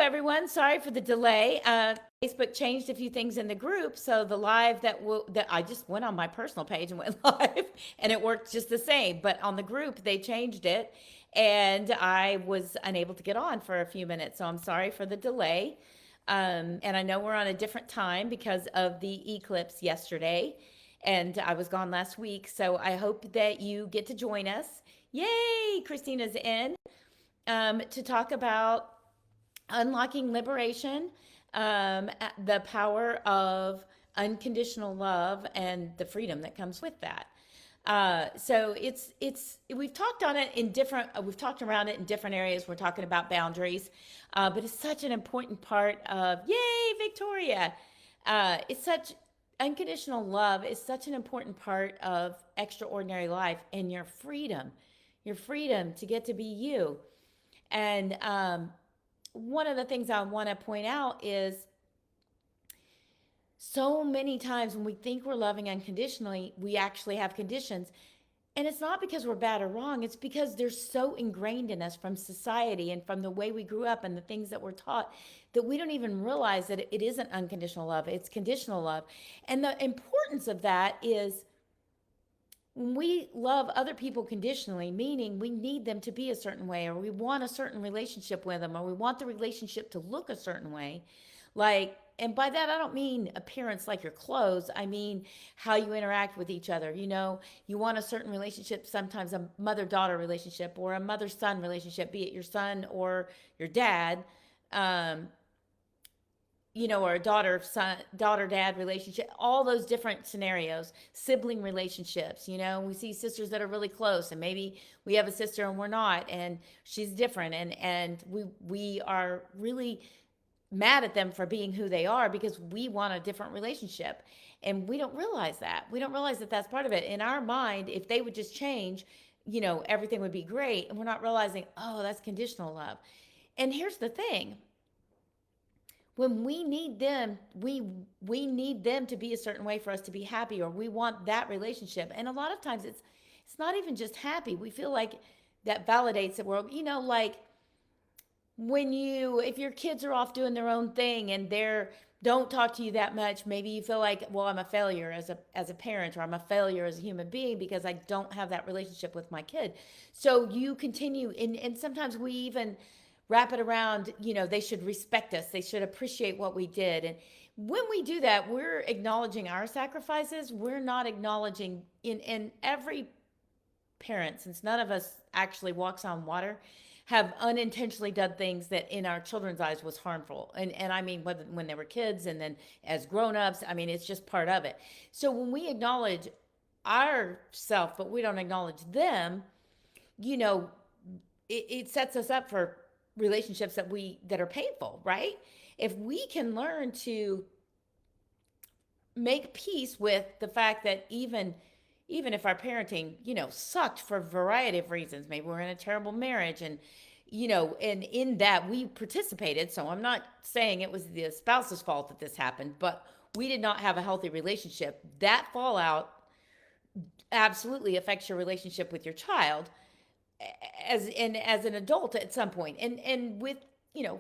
everyone. Sorry for the delay. Facebook changed a few things in the group, so the live that I just went on my personal page and went live, and it worked just the same. But on the group, they changed it, and I was unable to get on for a few minutes. So I'm sorry for the delay. And I know we're on a different time because of the eclipse yesterday, and I was gone last week. So I hope that you get to join us. Yay! Christina's in to talk about unlocking liberation, the power of unconditional love, and the freedom that comes with that. So it's we've talked on it in different we've talked around it in different areas. We're talking about boundaries, but it's such an important part of yay Victoria. It's such Unconditional love is such an important part of extraordinary life and your freedom to get to be you. And one of the things I want to point out is so many times when we think we're loving unconditionally, we actually have conditions. And it's not because we're bad or wrong, it's because they're so ingrained in us from society and from the way we grew up and the things that we're taught that we don't even realize that it isn't unconditional love, it's conditional love. And the importance of that is when we love other people conditionally, meaning we need them to be a certain way, or we want a certain relationship with them, or we want the relationship to look a certain way, like, and by that I don't mean appearance like your clothes. I mean how you interact with each other. You want a certain relationship, sometimes a mother-daughter relationship or a mother-son relationship, be it your son or your dad. Um, or a daughter son daughter dad relationship, all those different scenarios, sibling relationships. We see sisters that are really close, and maybe we have a sister and we're not, and she's different, and we are really mad at them for being who they are because we want a different relationship, and we don't realize that that's part of it in our mind. If they would just change, everything would be great, and we're not realizing, oh, that's conditional love. And here's the thing: when we need them, we need them to be a certain way for us to be happy, or we want that relationship. And a lot of times it's not even just happy. We feel like that validates the world. Like when if your kids are off doing their own thing and they're don't talk to you that much, maybe you feel like, well, I'm a failure as a parent, or I'm a failure as a human being because I don't have that relationship with my kid. So you continue, and sometimes we even wrap it around, they should respect us, they should appreciate what we did. And when we do that, we're acknowledging our sacrifices. We're not acknowledging in every parent, since none of us actually walks on water, have unintentionally done things that in our children's eyes was harmful. And I mean, when they were kids and then as grown-ups, I mean, it's just part of it. So when we acknowledge ourself, but we don't acknowledge them, you know, it sets us up for relationships that are painful, right? If we can learn to make peace with the fact that even if our parenting, sucked for a variety of reasons, maybe we're in a terrible marriage, and and in that we participated. So I'm not saying it was the spouse's fault that this happened, but we did not have a healthy relationship. That fallout absolutely affects your relationship with your child as an adult at some point. And with,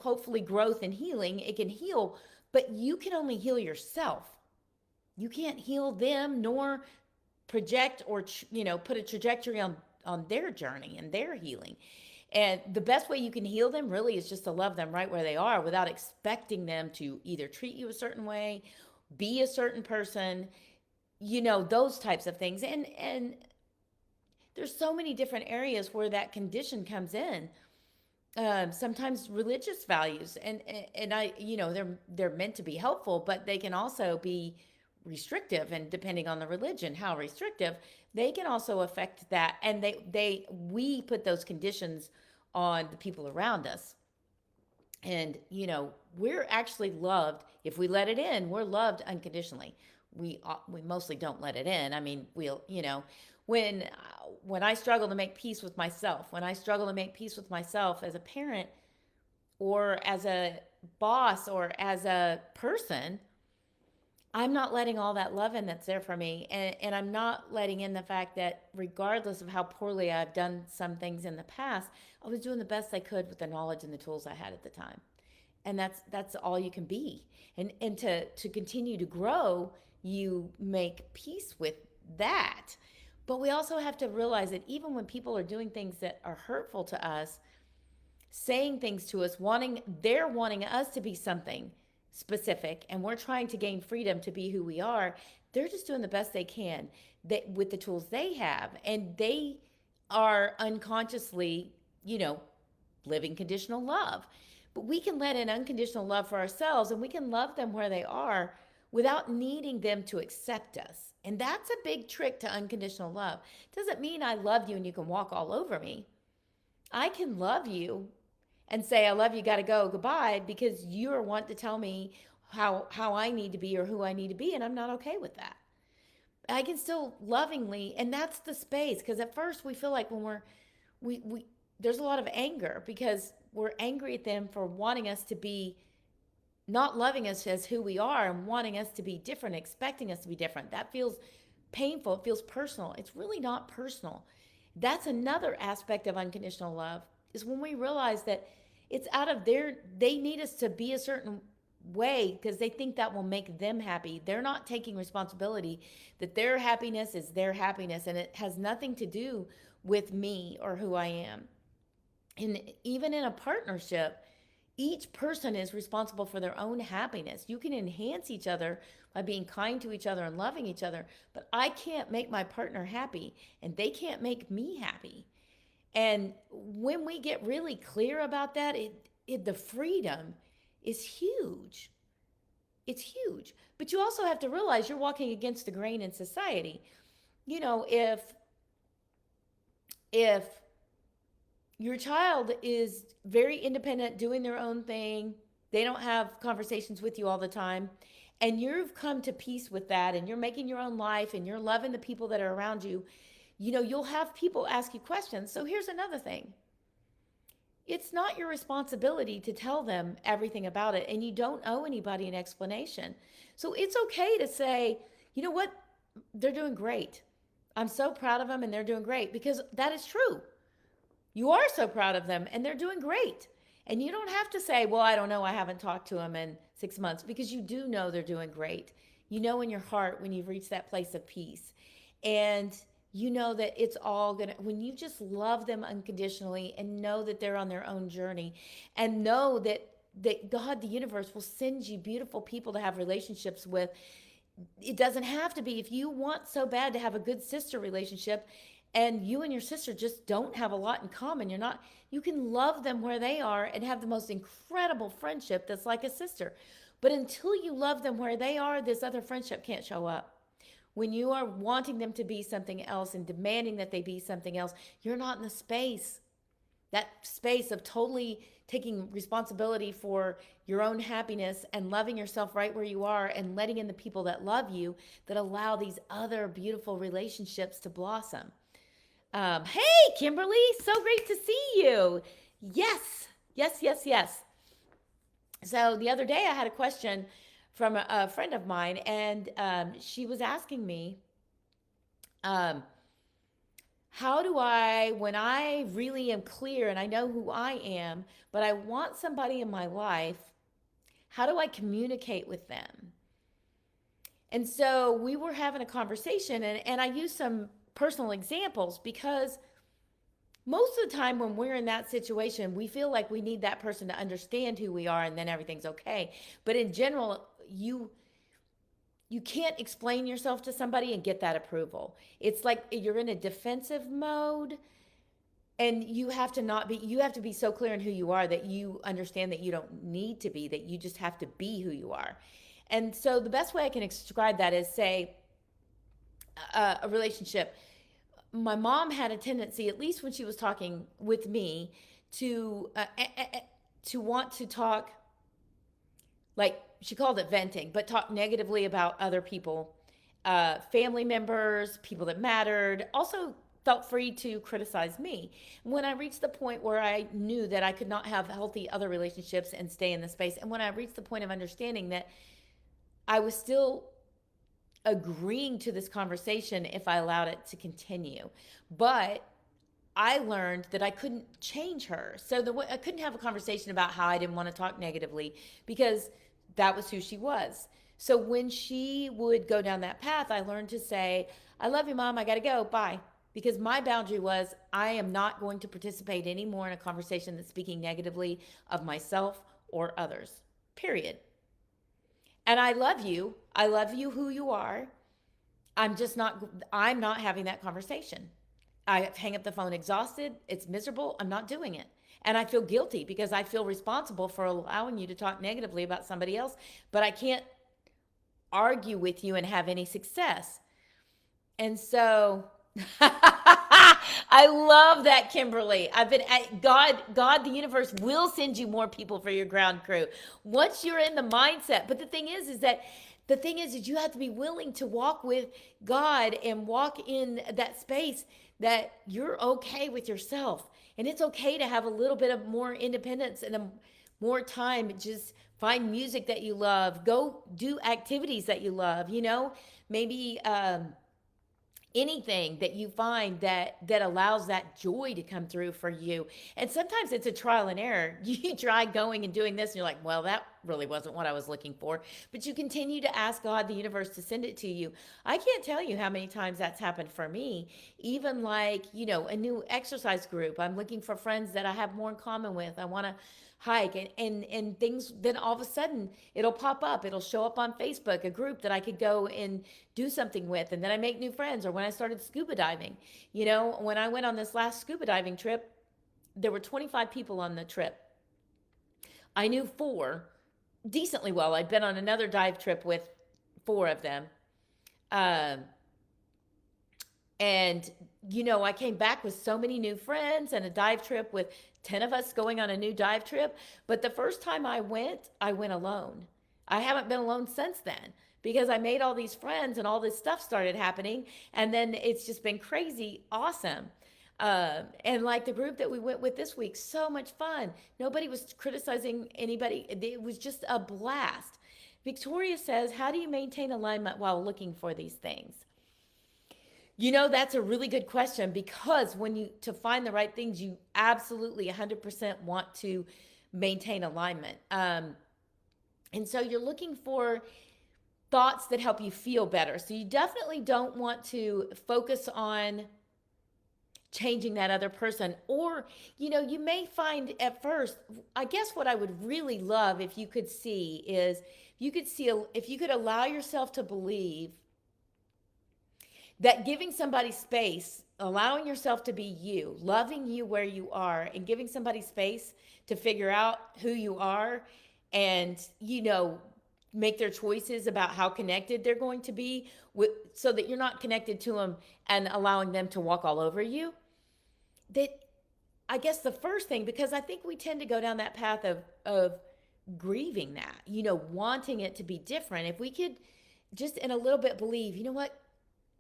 hopefully growth and healing, it can heal, but you can only heal yourself. You can't heal them nor project or put a trajectory on their journey and their healing. And the best way you can heal them really is just to love them right where they are, without expecting them to either treat you a certain way, be a certain person, those types of things. And there's so many different areas where that condition comes in. Sometimes religious values, and I, they're meant to be helpful, but they can also be restrictive, and depending on the religion, how restrictive, they can also affect that. And we put those conditions on the people around us. And we're actually loved if we let it in. We're loved unconditionally. We mostly don't let it in. I mean, we'll, when I struggle to make peace with myself, when I struggle to make peace with myself as a parent or as a boss or as a person, I'm not letting all that love in that's there for me. And I'm not letting in the fact that regardless of how poorly I've done some things in the past, I was doing the best I could with the knowledge and the tools I had at the time. and that's all you can be. And to continue to grow, you make peace with that. But we also have to realize that even when people are doing things that are hurtful to us, saying things to us, they're wanting us to be something specific, and we're trying to gain freedom to be who we are. They're just doing the best they can with the tools they have, and they are unconsciously, living conditional love. But we can let in unconditional love for ourselves, and we can love them where they are without needing them to accept us. And that's a big trick to unconditional love. Doesn't mean I love you and you can walk all over me. I can love you and say, I love you, gotta go, goodbye, because you're wanting to tell me how I need to be or who I need to be, and I'm not okay with that. I can still lovingly, and that's the space, because at first we feel like when we there's a lot of anger because we're angry at them for wanting us to be, not loving us as who we are and wanting us to be different, expecting us to be different. That feels painful. It feels personal. It's really not personal. That's another aspect of unconditional love, is when we realize that it's out of they need us to be a certain way because they think that will make them happy. They're not taking responsibility that their happiness is their happiness, and it has nothing to do with me or who I am. And even in a partnership, each person is responsible for their own happiness. You can enhance each other by being kind to each other and loving each other, but I can't make my partner happy, and they can't make me happy. And when we get really clear about that, the freedom is huge. It's huge. But you also have to realize you're walking against the grain in society. If your child is very independent, doing their own thing, they don't have conversations with you all the time, and you've come to peace with that, and you're making your own life, and you're loving the people that are around you, you'll have people ask you questions. So here's another thing. It's not your responsibility to tell them everything about it, and you don't owe anybody an explanation. So it's okay to say, you know what? They're doing great. I'm so proud of them, and they're doing great, because that is true. You are so proud of them, and they're doing great. And you don't have to say, well, I don't know, I haven't talked to them in 6 months, because you do know they're doing great. You know in your heart when you've reached that place of peace. And you know that it's all gonna, when you just love them unconditionally and know that they're on their own journey, and know that God, the universe, will send you beautiful people to have relationships with. It doesn't have to be, if you want so bad to have a good sister relationship and you and your sister just don't have a lot in common, you can love them where they are and have the most incredible friendship that's like a sister. But until you love them where they are, this other friendship can't show up. When you are wanting them to be something else and demanding that they be something else, you're not in the space. That space of totally taking responsibility for your own happiness and loving yourself right where you are, and letting in the people that love you, that allow these other beautiful relationships to blossom. Hey, Kimberly, so great to see you. Yes, yes, yes, yes. So the other day I had a question from a friend of mine, and she was asking me, um, how do I, when I really am clear and I know who I am, but I want somebody in my life, how do I communicate with them? And so we were having a conversation, and I used some personal examples, because most of the time when we're in that situation, we feel like we need that person to understand who we are, and then everything's okay. But in general, you can't explain yourself to somebody and get that approval. It's like you're in a defensive mode, and you have to be so clear in who you are that you understand that you don't need to be, that you just have to be who you are. And so the best way I can describe that is, say, a relationship. My mom had a tendency, at least when she was talking with me, to want to talk, like, she called it venting, but talk negatively about other people, family members, people that mattered. Also felt free to criticize me. When I reached the point where I knew that I could not have healthy other relationships and stay in the space, and when I reached the point of understanding that I was still agreeing to this conversation if I allowed it to continue, but I learned that I couldn't change her. So I couldn't have a conversation about how I didn't want to talk negatively because that was who she was. So when she would go down that path, I learned to say, I love you, Mom. I got to go. Bye. Because my boundary was, I am not going to participate anymore in a conversation that's speaking negatively of myself or others. Period. And I love you. I love you who you are. I'm not having that conversation. I hang up the phone exhausted. It's miserable. I'm not doing it. And I feel guilty because I feel responsible for allowing you to talk negatively about somebody else, but I can't argue with you and have any success. And so I love that, Kimberly. I've been at God, the universe will send you more people for your ground crew once you're in the mindset. But the thing is you have to be willing to walk with God and walk in that space that you're okay with yourself. And it's okay to have a little bit of more independence and more time. Just find music that you love. Go do activities that you love, maybe anything that you find that allows that joy to come through for you. And sometimes it's a trial and error. You try going and doing this and you're like, well, that really wasn't what I was looking for, but you continue to ask God, the universe, to send it to you. I can't tell you how many times that's happened for me. Even like, a new exercise group, I'm looking for friends that I have more in common with. I want to hike and things. Then all of a sudden it'll pop up, it'll show up on Facebook, a group that I could go and do something with, and then I make new friends. Or when I started scuba diving, when I went on this last scuba diving trip, there were 25 people on the trip. I knew 4 decently well. I'd been on another dive trip with 4 of them. um, and I came back with so many new friends and a dive trip with 10 of us going on a new dive trip. But the first time I went alone. I haven't been alone since then because I made all these friends and all this stuff started happening. And then it's just been crazy awesome. And like the group that we went with this week, so much fun. Nobody was criticizing anybody. It was just a blast. Victoria says, how do you maintain alignment while looking for these things? That's a really good question, because to find the right things, you absolutely 100% want to maintain alignment. And so you're looking for thoughts that help you feel better. So you definitely don't want to focus on changing that other person. Or, you may find at first, I guess what I would really love if you could see is, if you could allow yourself to believe that giving somebody space, allowing yourself to be you, loving you where you are, and giving somebody space to figure out who you are and, make their choices about how connected they're going to be so that you're not connected to them and allowing them to walk all over you. That, I guess the first thing, because I think we tend to go down that path of grieving that, wanting it to be different. If we could just in a little bit believe, what?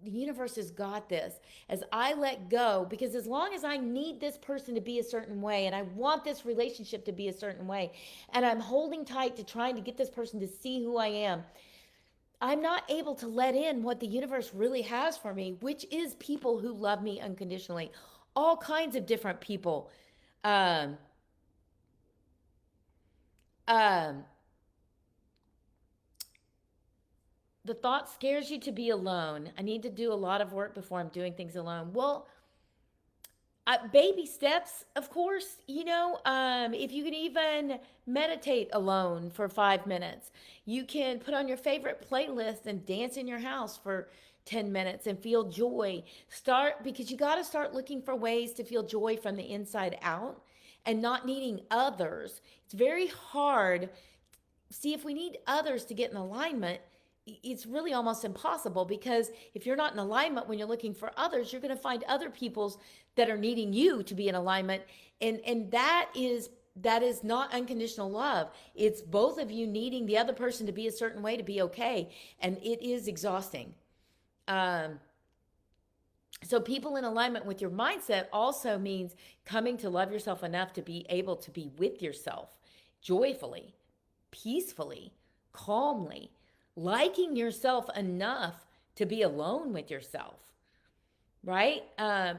The universe has got this. As I let go, because as long as I need this person to be a certain way and I want this relationship to be a certain way, and I'm holding tight to trying to get this person to see who I am, I'm not able to let in what the universe really has for me, which is people who love me unconditionally. All kinds of different people. Um, um, the thought scares you to be alone. I need to do a lot of work before I'm doing things alone. Well, baby steps, of course. If you can even meditate alone for 5 minutes, you can put on your favorite playlist and dance in your house for 10 minutes and feel joy. Because you got to start looking for ways to feel joy from the inside out and not needing others. It's very hard. See, if we need others to get in alignment, it's really almost impossible, because if you're not in alignment when you're looking for others, you're going to find other people's that are needing you to be in alignment. And that is not unconditional love. It's both of you needing the other person to be a certain way to be okay. And it is exhausting. So people in alignment with your mindset also means coming to love yourself enough to be able to be with yourself joyfully, peacefully, calmly, liking yourself enough to be alone with yourself. right?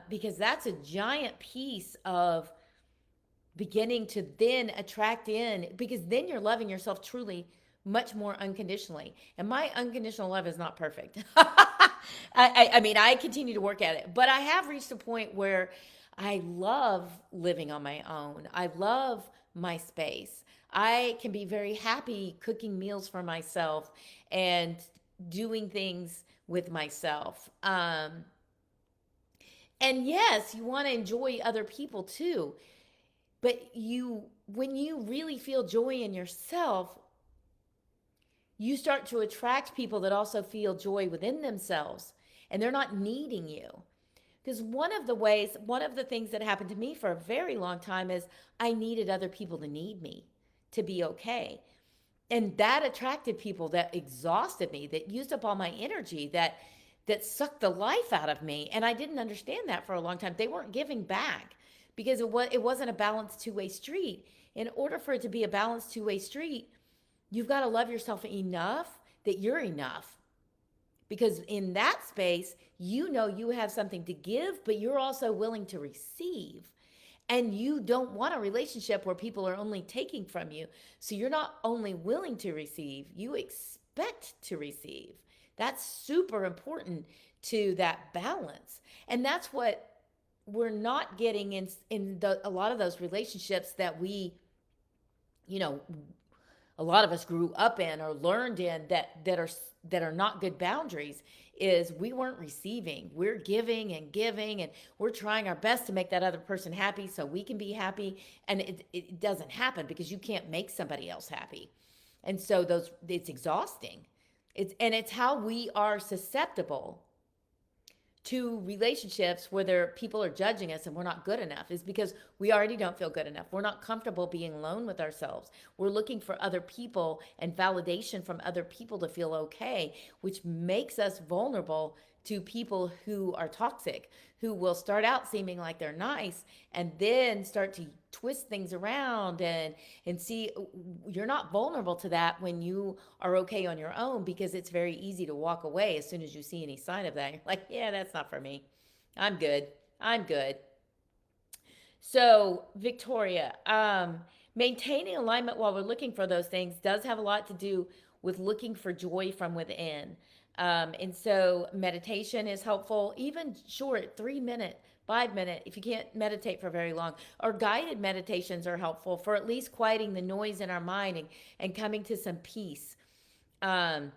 Because that's a giant piece of beginning to then attract in, because then you're loving yourself truly much more unconditionally. And my unconditional love is not perfect. I mean, I continue to work at it, but I have reached a point where I love living on my own. I love my space. I can be very happy cooking meals for myself and doing things with myself. And yes, you want to enjoy other people too. But when you really feel joy in yourself, you start to attract people that also feel joy within themselves and they're not needing you. Because one of the things that happened to me for a very long time is I needed other people to need me to be okay. And that attracted people that exhausted me, that used up all my energy, that sucked the life out of me. And I didn't understand that for a long time. They weren't giving back because it wasn't a balanced two-way street. In order for it to be a balanced two-way street, you've got to love yourself enough that you're enough. Because in that space, you know you have something to give, but you're also willing to receive. And you don't want a relationship where people are only taking from you. So you're not only willing to receive, you expect to receive. That's super important to that balance. And that's what we're not getting in a lot of those relationships that we, you know, a lot of us grew up in or learned in that are not good boundaries is we weren't receiving. We're giving and giving and we're trying our best to make that other person happy so we can be happy, and it doesn't happen because you can't make somebody else happy. And so those it's exhausting. It's how we are susceptible to relationships where people are judging us and we're not good enough is because we already don't feel good enough. We're not comfortable being alone with ourselves. We're looking for other people and validation from other people to feel okay, which makes us vulnerable to people who are toxic, who will start out seeming like they're nice and then start to twist things around and see you're not vulnerable to that when you are okay on your own, because it's very easy to walk away as soon as you see any sign of that. You're like, yeah, that's not for me. I'm good. I'm good. So, Victoria, maintaining alignment while we're looking for those things does have a lot to do with looking for joy from within. And so, meditation is helpful, even short 3 minute, 5 minute, if you can't meditate for very long, or guided meditations are helpful for at least quieting the noise in our mind and coming to some peace. Um,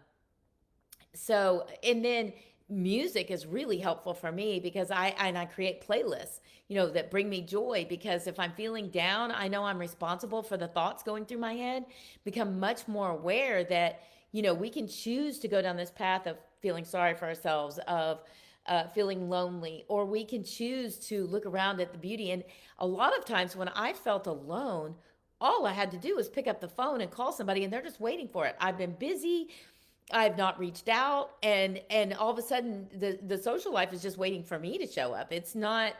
and then music is really helpful for me because I create playlists, that bring me joy, because if I'm feeling down, I know I'm responsible for the thoughts going through my head. Become much more aware that, we can choose to go down this path of feeling sorry for ourselves, of feeling lonely, or we can choose to look around at the beauty. And a lot of times when I felt alone, all I had to do was pick up the phone and call somebody and they're just waiting for it. I've been busy, I've not reached out, and all of a sudden the social life is just waiting for me to show up. It's not,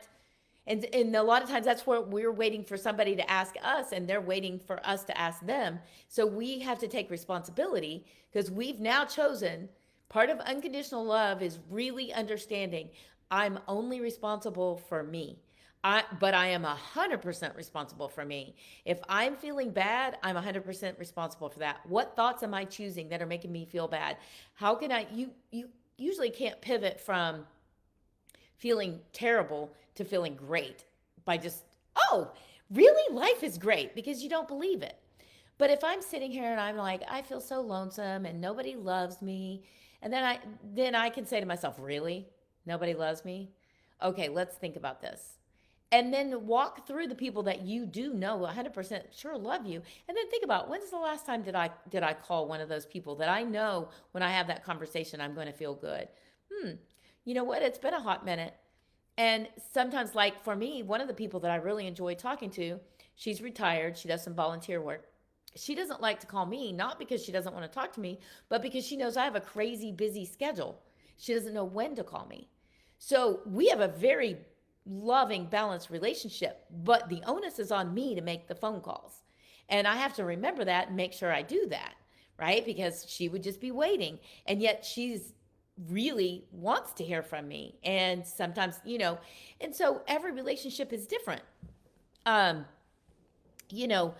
and a lot of times that's where we're waiting for somebody to ask us and they're waiting for us to ask them. So we have to take responsibility because we've now chosen. Part of unconditional love is really understanding I'm only responsible for me. But I am 100% responsible for me. If I'm feeling bad, I'm 100% responsible for that. What thoughts am I choosing that are making me feel bad? How can you usually can't pivot from feeling terrible to feeling great by just, oh, really? Life is great, because you don't believe it. But if I'm sitting here and I'm like, I feel so lonesome and nobody loves me, and then I can say to myself, really? Nobody loves me? Okay, let's think about this. And then walk through the people that you do know 100% sure love you, and then think about, when's the last time did I call one of those people that I know when I have that conversation I'm going to feel good? You know what? It's been a hot minute. And sometimes, like for me, one of the people that I really enjoy talking to, she's retired. She does some volunteer work. She doesn't like to call me, not because she doesn't want to talk to me, but because she knows I have a crazy busy schedule. She doesn't know when to call me. So we have a very loving, balanced relationship, but the onus is on me to make the phone calls. And I have to remember that and make sure I do that, right? Because she would just be waiting. And yet she's really wants to hear from me. And sometimes, and so every relationship is different. Um, you know,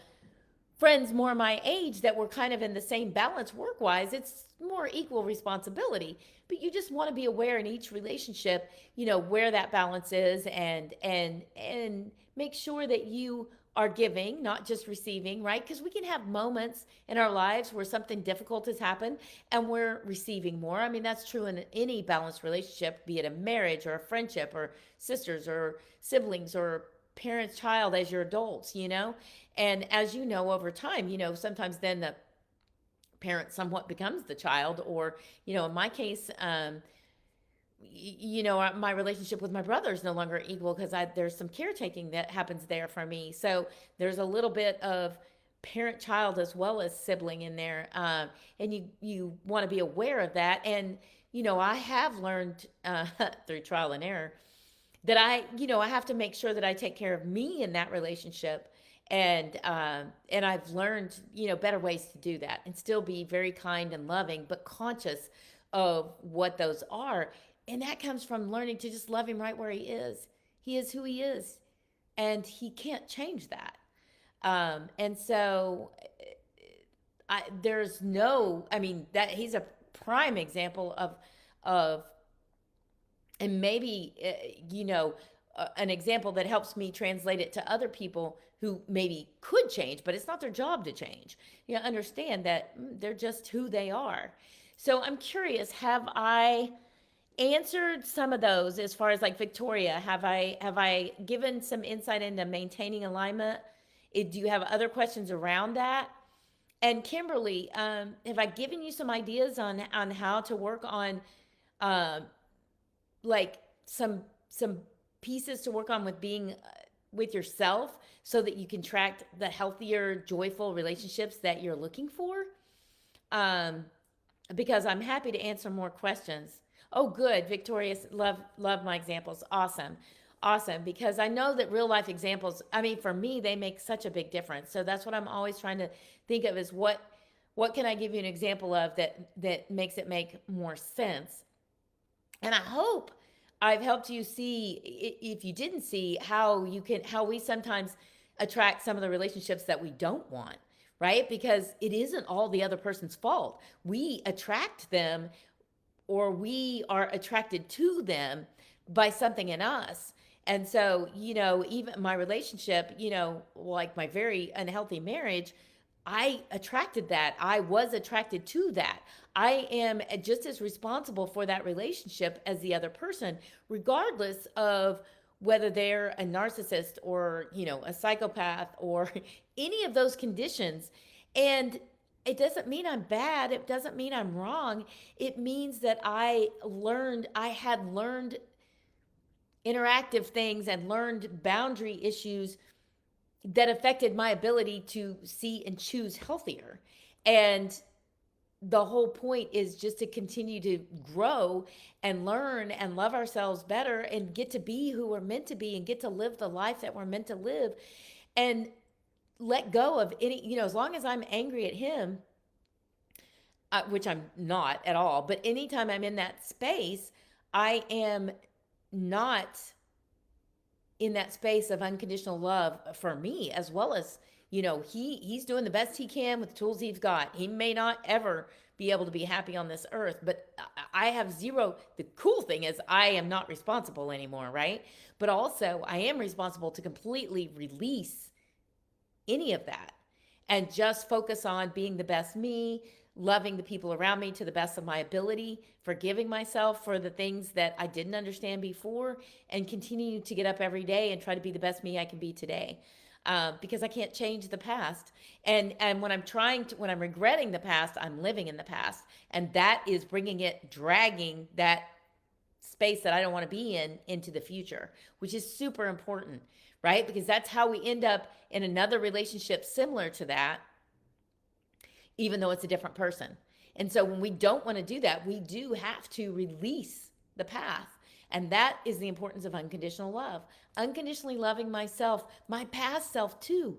Friends more my age that were kind of in the same balance work wise, it's more equal responsibility. But you just want to be aware in each relationship, where that balance is, and make sure that you are giving, not just receiving, right? Because we can have moments in our lives where something difficult has happened and we're receiving more. I mean, that's true in any balanced relationship, be it a marriage or a friendship or sisters or siblings or parents child as your adults. And as you know, over time, sometimes then the parent somewhat becomes the child, or, in my case, my relationship with my brother is no longer equal because there's some caretaking that happens there for me. So there's a little bit of parent child as well as sibling in there. And you want to be aware of that. And, I have learned through trial and error that I have to make sure that I take care of me in that relationship. And I've learned, better ways to do that and still be very kind and loving, but conscious of what those are. And that comes from learning to just love him right where he is. He is who he is, and he can't change that. And so there's no, I mean, that he's a prime example of and maybe an example that helps me translate it to other people who maybe could change, but it's not their job to change. Understand that they're just who they are. So I'm curious, have I answered some of those as far as like Victoria? Have I given some insight into maintaining alignment? Do you have other questions around that? And Kimberly, have I given you some ideas on how to work on um, like some pieces to work on with being with yourself so that you can track the healthier, joyful relationships that you're looking for? Um, because I'm happy to answer more questions. Oh, good, Victoria, love my examples. Awesome, awesome. Because I know that real life examples. I mean, for me, they make such a big difference. So that's what I'm always trying to think of is what can I give you an example of that makes it make more sense. And I hope I've helped you see, if you didn't see, how we sometimes attract some of the relationships that we don't want, right? Because it isn't all the other person's fault. We attract them, or we are attracted to them by something in us. And so, even my relationship, like my very unhealthy marriage, I attracted that. I was attracted to that. I am just as responsible for that relationship as the other person, regardless of whether they're a narcissist or, a psychopath or any of those conditions. And it doesn't mean I'm bad. It doesn't mean I'm wrong. It means that I had learned interactive things and learned boundary issues that affected my ability to see and choose healthier. And the whole point is just to continue to grow and learn and love ourselves better and get to be who we're meant to be and get to live the life that we're meant to live, and let go of any, as long as I'm angry at him, which I'm not at all, but anytime I'm in that space, I am not in that space of unconditional love for me, as well as, he's doing the best he can with the tools he's got. He may not ever be able to be happy on this earth, but I have zero. The cool thing is I am not responsible anymore, right? But also I am responsible to completely release any of that and just focus on being the best me, loving the people around me to the best of my ability, forgiving myself for the things that I didn't understand before, and continue to get up every day and try to be the best me I can be today. Because I can't change the past. And when I'm regretting the past, I'm living in the past. And that is dragging that space that I don't want to be in into the future, which is super important, right? Because that's how we end up in another relationship similar to that, even though it's a different person. And so when we don't want to do that, we do have to release the path. And that is the importance of unconditional love. Unconditionally loving myself, my past self too.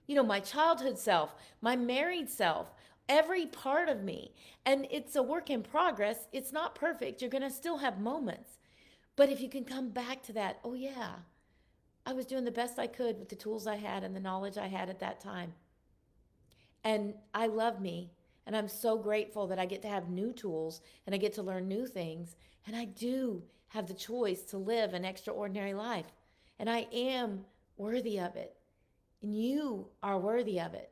My childhood self, my married self, every part of me. And it's a work in progress. It's not perfect. You're going to still have moments. But if you can come back to that, oh, yeah, I was doing the best I could with the tools I had and the knowledge I had at that time. And I love me. And I'm so grateful that I get to have new tools and I get to learn new things. And I do have the choice to live an extraordinary life. And I am worthy of it. And you are worthy of it.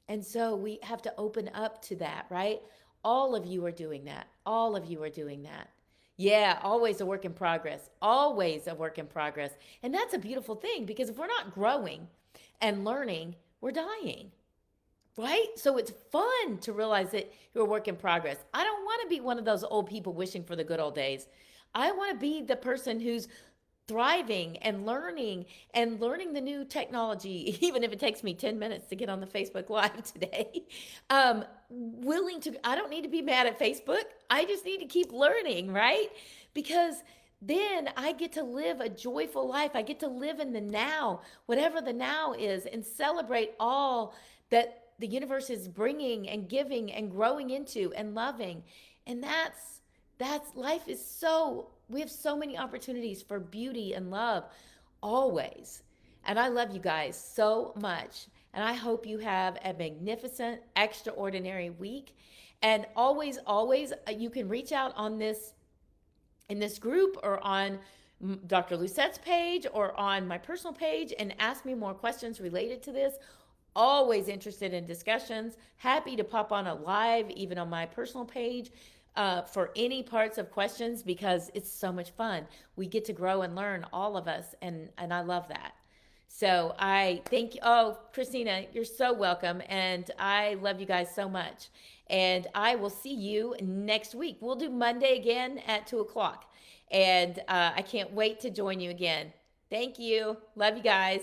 And so we have to open up to that, right? All of you are doing that. All of you are doing that. Yeah, always a work in progress. Always a work in progress. And that's a beautiful thing because if we're not growing and learning, we're dying, right? So it's fun to realize that you're a work in progress. I don't want to be one of those old people wishing for the good old days. I want to be the person who's thriving and learning the new technology, even if it takes me 10 minutes to get on the Facebook Live today. Willing to, I don't need to be mad at Facebook. I just need to keep learning, right? Because then I get to live a joyful life. I get to live in the now, whatever the now is, and celebrate all that the universe is bringing and giving and growing into and loving. And that's life is so, we have so many opportunities for beauty and love always. And I love you guys so much. And I hope you have a magnificent, extraordinary week. And always, you can reach out on this in this group or on Dr. Lucette's page or on my personal page and ask me more questions related to this. Always interested in discussions. Happy to pop on a live, even on my personal page, for any parts of questions because it's so much fun. We get to grow and learn, all of us, and I love that. So I thank you. Oh, Christina, you're so welcome. And I love you guys so much. And I will see you next week. We'll do Monday again at 2 o'clock. And I can't wait to join you again. Thank you. Love you guys.